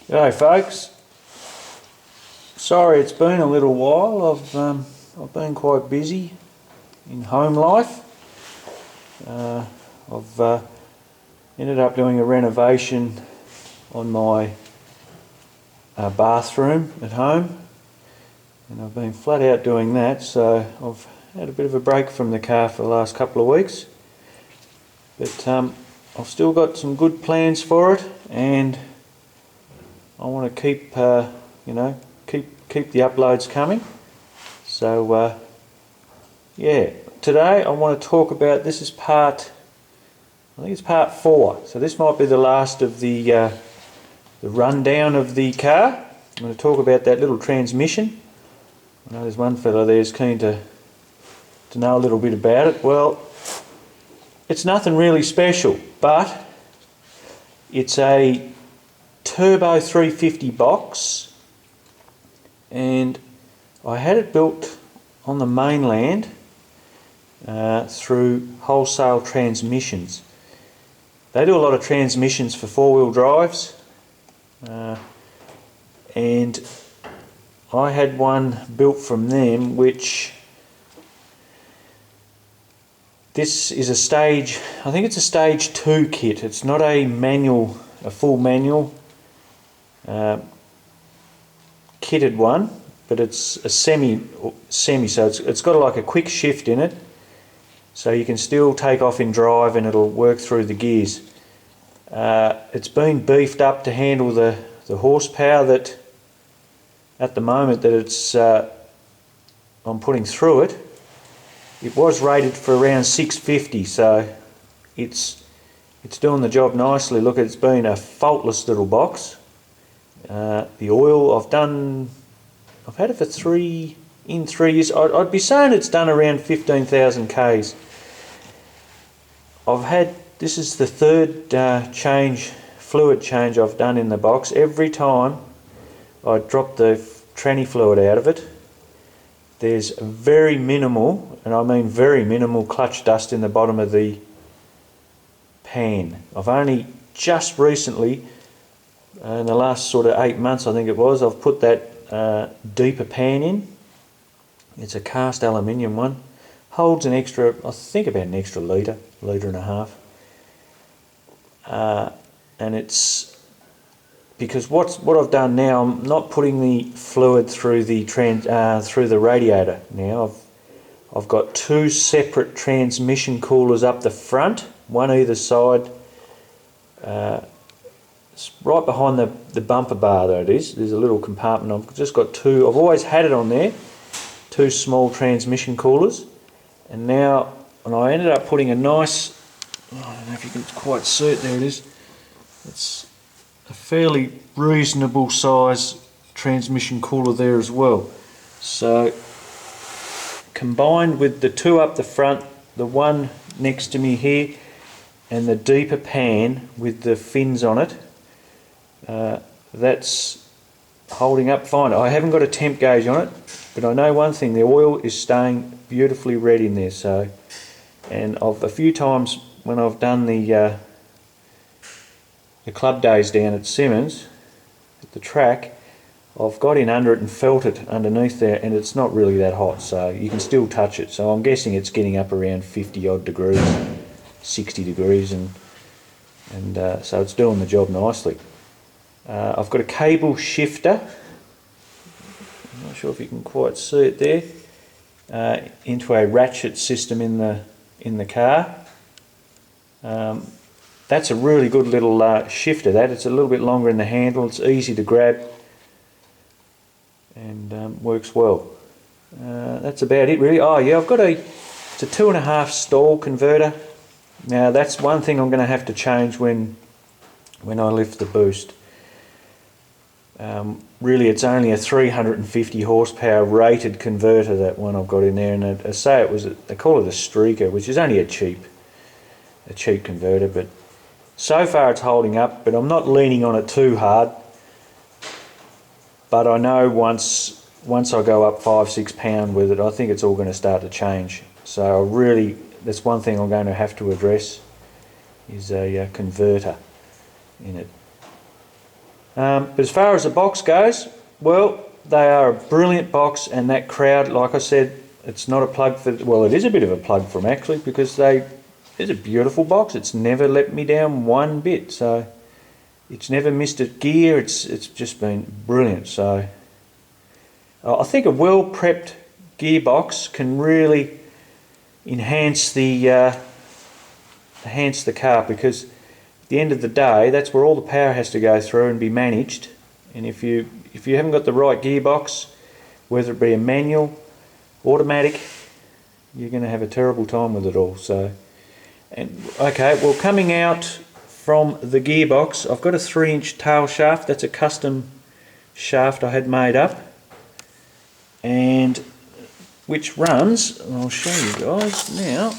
G'day folks. Sorry it's been a little while. I've been quite busy in home life. I've ended up doing a renovation on my bathroom at home, and I've been flat out doing that, so I've had a bit of a break from the car for the last couple of weeks, but I've still got some good plans for it, and I want to keep keep the uploads coming. So yeah, today I want to talk about, this is I think it's part 4, so this might be the last of the rundown of the car. I'm going to talk about that little transmission. I know there's one fellow there who's keen to know a little bit about it. Well, it's nothing really special, but it's a turbo 350 box, and I had it built on the mainland through Wholesale Transmissions. They do a lot of transmissions for four-wheel drives, and I had one built from them, which this is a stage, I think it's a stage 2 kit. It's not a manual, a full manual kitted one, but it's a semi, so it's got like a quick shift in it, so you can still take off in drive and it'll work through the gears. It's been beefed up to handle the horsepower that at the moment that it's I'm putting through it. It was rated for around 650, so it's doing the job nicely. Look, it's been a faultless little box. The oil I've had it for 3 years. I'd be saying it's done around 15,000 Ks. This is the third fluid change I've done in the box. Every time I drop the tranny fluid out of it, there's very minimal, and I mean very minimal, clutch dust in the bottom of the pan. I've only just recently, in the last sort of 8 months I think it was, I've put that deeper pan in. It's a cast aluminium one. Holds an extra, I think about an extra litre and a half. And it's because what I've done now, I'm not putting the fluid through the radiator now. I've got 2 separate transmission coolers up the front, one either side. It's right behind the bumper bar there it is. There's a little compartment. I've just got 2, I've always had it on there, 2 small transmission coolers. And now, and I ended up putting a nice, I don't know if you can quite see it, there it is. It's a fairly reasonable size transmission cooler there as well. So combined with the 2 up the front, the one next to me here, and the deeper pan with the fins on it, that's holding up fine. I haven't got a temp gauge on it, but I know one thing, the oil is staying beautifully red in there. So, and a few times when I've done the club days down at Simmons, at the track, I've got in under it and felt it underneath there, and it's not really that hot, so you can still touch it. So I'm guessing it's getting up around 50 odd degrees, 60 degrees, and so it's doing the job nicely. I've got a cable shifter, I'm not sure if you can quite see it there, into a ratchet system in the car. That's a really good little shifter. It's a little bit longer in the handle, it's easy to grab, and works well. That's about it really. Oh yeah, it's a 2.5 stall converter. Now that's one thing I'm going to have to change when I lift the boost. Really it's only a 350 horsepower rated converter, that one I've got in there, and I say they call it a streaker, which is only a cheap converter, but so far it's holding up, but I'm not leaning on it too hard. But I know once I go up 5-6 pound with it, I think it's all going to start to change. So really, that's one thing I'm going to have to address, is a converter in it. But as far as the box goes, well, they are a brilliant box, and that crowd, like I said, it's not a plug for, well, it is a bit of a plug for them actually, because it's a beautiful box. It's never let me down one bit, so it's never missed a gear. It's just been brilliant. So I think a well prepped gearbox can really enhance the car, because at the end of the day, that's where all the power has to go through and be managed. And if you haven't got the right gearbox, whether it be a manual, automatic, you're going to have a terrible time with it all. So, and okay, well, coming out from the gearbox, I've got a 3-inch tail shaft. That's a custom shaft I had made up, and which runs, I'll show you guys now,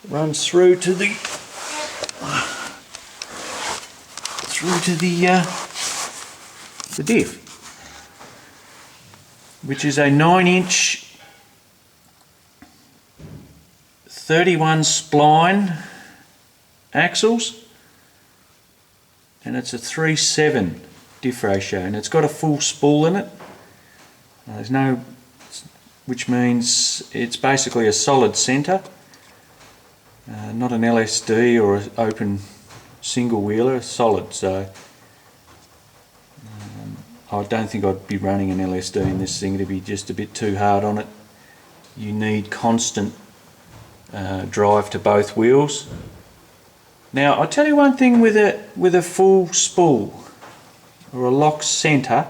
runs through to the diff, which is a 9-inch 31 spline axles, and it's a 3/7 diff ratio, and it's got a full spool in it. There's no, which means it's basically a solid centre, not an LSD or an open single wheeler, solid. So I don't think I'd be running an LSD in this thing. It'd be just a bit too hard on it. You need constant drive to both wheels. Now I'll tell you one thing with a full spool or a lock centre,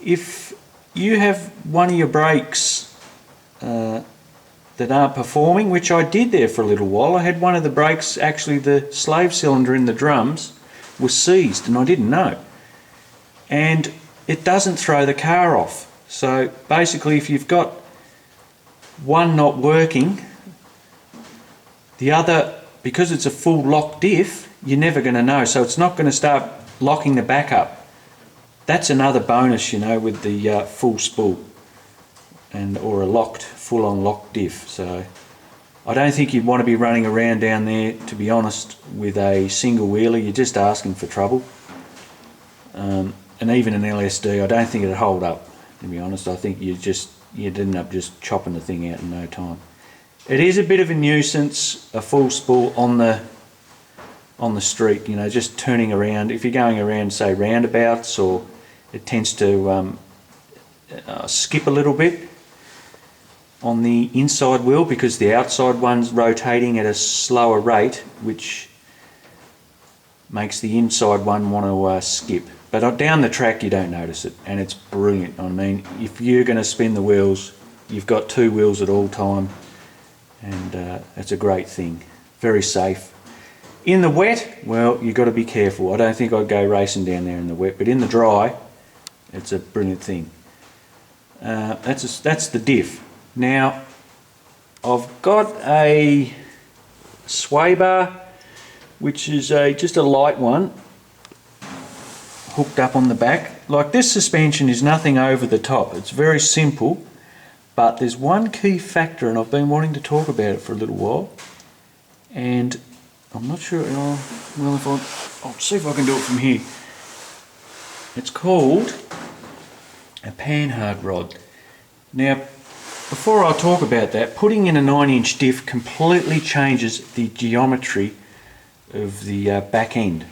if you have one of your brakes that aren't performing, which I did there for a little while. I had one of the brakes, actually the slave cylinder in the drums was seized, and I didn't know. And it doesn't throw the car off. So basically, if you've got one not working, the other, because it's a full lock diff, you're never going to know. So it's not going to start locking the back up. That's another bonus, you know, with the full spool or a locked, full-on locked diff. So I don't think you'd want to be running around down there, to be honest, with a single wheeler. You're just asking for trouble. And even an LSD, I don't think it'd hold up, to be honest. I think you'd end up just chopping the thing out in no time. It is a bit of a nuisance, a full spool on the street, you know, just turning around. If you're going around, say, roundabouts, or it tends to skip a little bit on the inside wheel, because the outside one's rotating at a slower rate, which makes the inside one want to skip. But down the track you don't notice it, and it's brilliant. I mean, if you're going to spin the wheels, you've got two wheels at all time, and it's a great thing. Very safe. In the wet, well, you've got to be careful. I don't think I'd go racing down there in the wet, but in the dry, it's a brilliant thing. That's the diff. Now, I've got a sway bar, which is just a light one, hooked up on the back. Like, this suspension is nothing over the top. It's very simple, but there's one key factor, and I've been wanting to talk about it for a little while, and I'm not sure, well, I'll see if I can do it from here. It's called a Panhard Rod. Now, before I talk about that, putting in a 9-inch diff completely changes the geometry of the back end.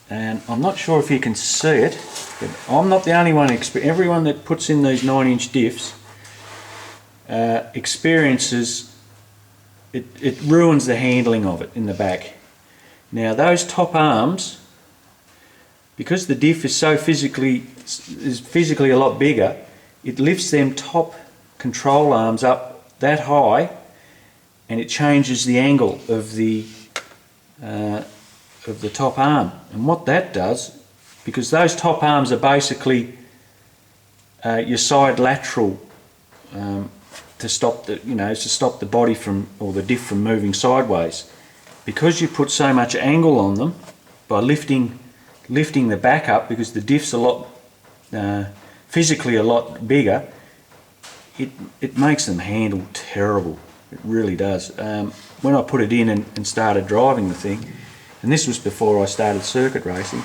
And I'm not sure if you can see it, but I'm not the only one. Everyone that puts in these 9-inch diffs experiences it ruins the handling of it in the back. Now, those top arms, because the diff is so physically a lot bigger, it lifts them top control arms up that high, and it changes the angle of the top arm. And what that does, because those top arms are basically your side lateral to stop the body from, or the diff from, moving sideways. Because you put so much angle on them by lifting the back up, because the diff's a lot physically a lot bigger, it makes them handle terrible. It really does. When I put it in and started driving the thing, and this was before I started circuit racing,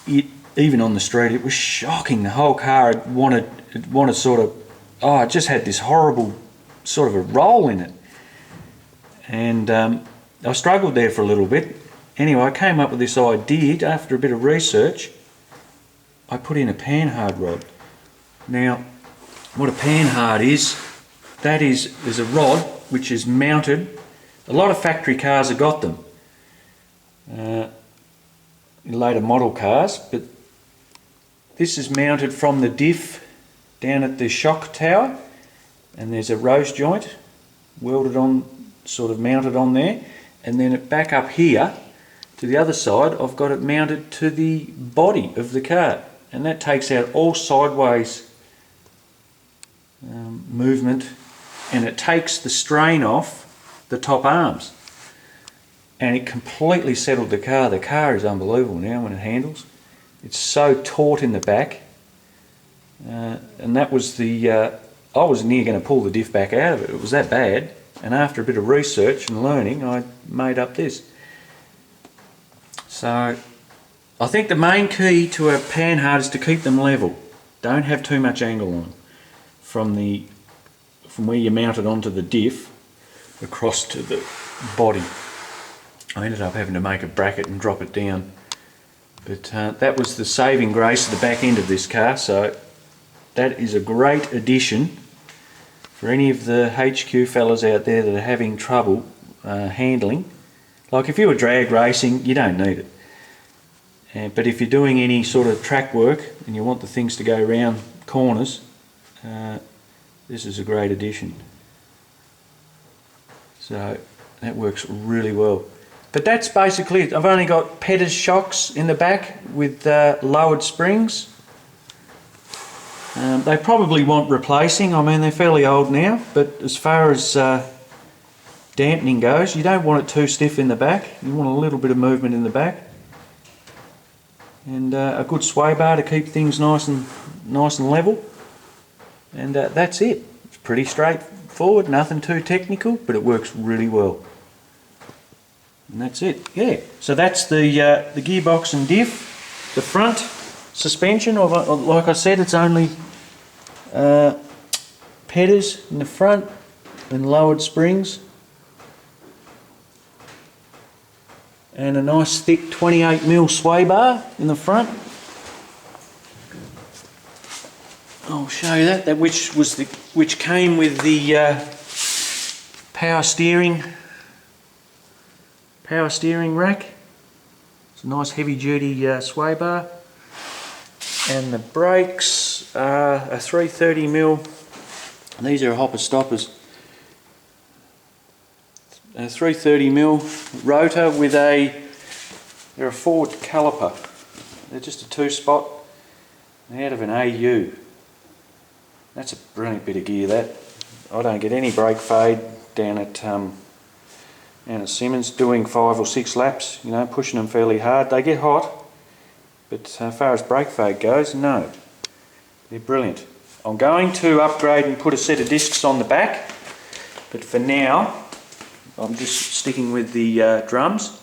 even on the street, it was shocking. The whole car had wanted sort of, it just had this horrible sort of a roll in it. And I struggled there for a little bit. Anyway, I came up with this idea after a bit of research. I put in a Panhard rod. Now, what a Panhard is, there's a rod which is mounted. A lot of factory cars have got them, in later model cars, but this is mounted from the diff down at the shock tower, and there's a rose joint welded on, sort of mounted on there, and then back up here to the other side I've got it mounted to the body of the car, and that takes out all sideways movement, and it takes the strain off the top arms, and it completely settled the car. The car is unbelievable now when it handles. It's so taut in the back, and that was the I was near going to pull the diff back out of it. It was that bad, and after a bit of research and learning I made up this. So I think the main key to a Panhard is to keep them level. Don't have too much angle on them. From where you mount it onto the diff across to the body. I ended up having to make a bracket and drop it down, but that was the saving grace of the back end of this car. So that is a great addition for any of the HQ fellas out there that are having trouble handling. Like if you were drag racing, you don't need it, but if you're doing any sort of track work and you want the things to go round corners, this is a great addition. So that works really well. But that's basically it. I've only got Peters shocks in the back with lowered springs. They probably want replacing. I mean, they're fairly old now, but as far as dampening goes, you don't want it too stiff in the back. You want a little bit of movement in the back, and a good sway bar to keep things nice and level. And that's it. It's pretty straightforward, nothing too technical, but it works really well. And that's it. Yeah. So that's the gearbox and diff. The front suspension, like I said, it's only Peters in the front and lowered springs, and a nice thick 28mm sway bar in the front. I'll show you that which came with the power steering rack. It's a nice heavy duty sway bar, and the brakes are a 330mm. These are hopper stoppers. A 330mm rotor with they're a Ford caliper. They're just a 2-spot. They're out of an AU. That's a brilliant bit of gear, that. I don't get any brake fade down at Simmons doing 5 or 6 laps, you know, pushing them fairly hard. They get hot, but as far as brake fade goes, no. They're brilliant. I'm going to upgrade and put a set of discs on the back, but for now I'm just sticking with the drums.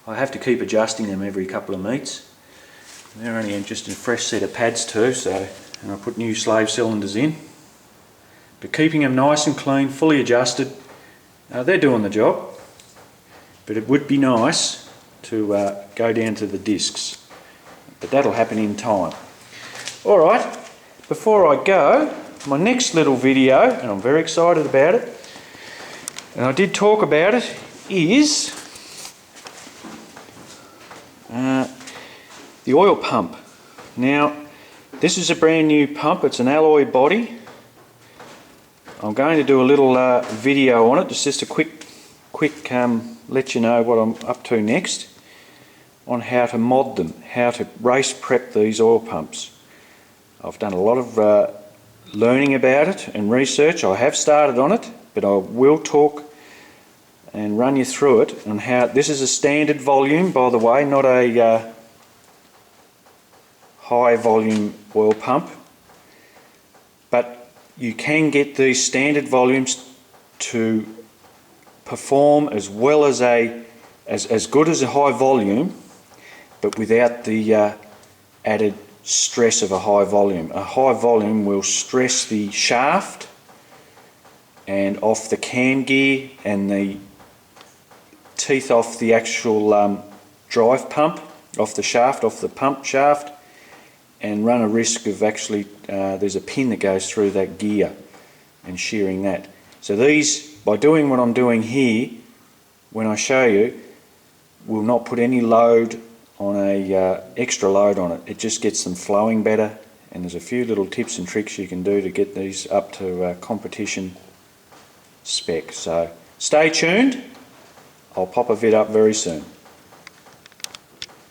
I have to keep adjusting them every couple of meets. They're only just a fresh set of pads too, and I put new slave cylinders in. But keeping them nice and clean, fully adjusted, they're doing the job. But it would be nice to go down to the discs. But that'll happen in time. Alright, before I go, my next little video, and I'm very excited about it, and I did talk about it, is the oil pump. Now, this is a brand new pump. It's an alloy body. I'm going to do a little video on it. It's just a quick let you know what I'm up to next on how to mod them, how to race prep these oil pumps. I've done a lot of learning about it and research. I have started on it, but I will talk and run you through it on how. This is a standard volume, by the way, not a high volume oil pump, but you can get these standard volumes to perform as well as as good as a high volume, but without the added stress of a high volume. A high volume will stress the shaft and off the cam gear and the teeth off the actual drive pump, off the shaft, off the pump shaft, and run a risk of actually, there's a pin that goes through that gear and shearing that. So these, by doing what I'm doing here, when I show you, will not put any load on a extra load on it. It just gets them flowing better, and there's a few little tips and tricks you can do to get these up to competition spec. So stay tuned, I'll pop a vid up very soon.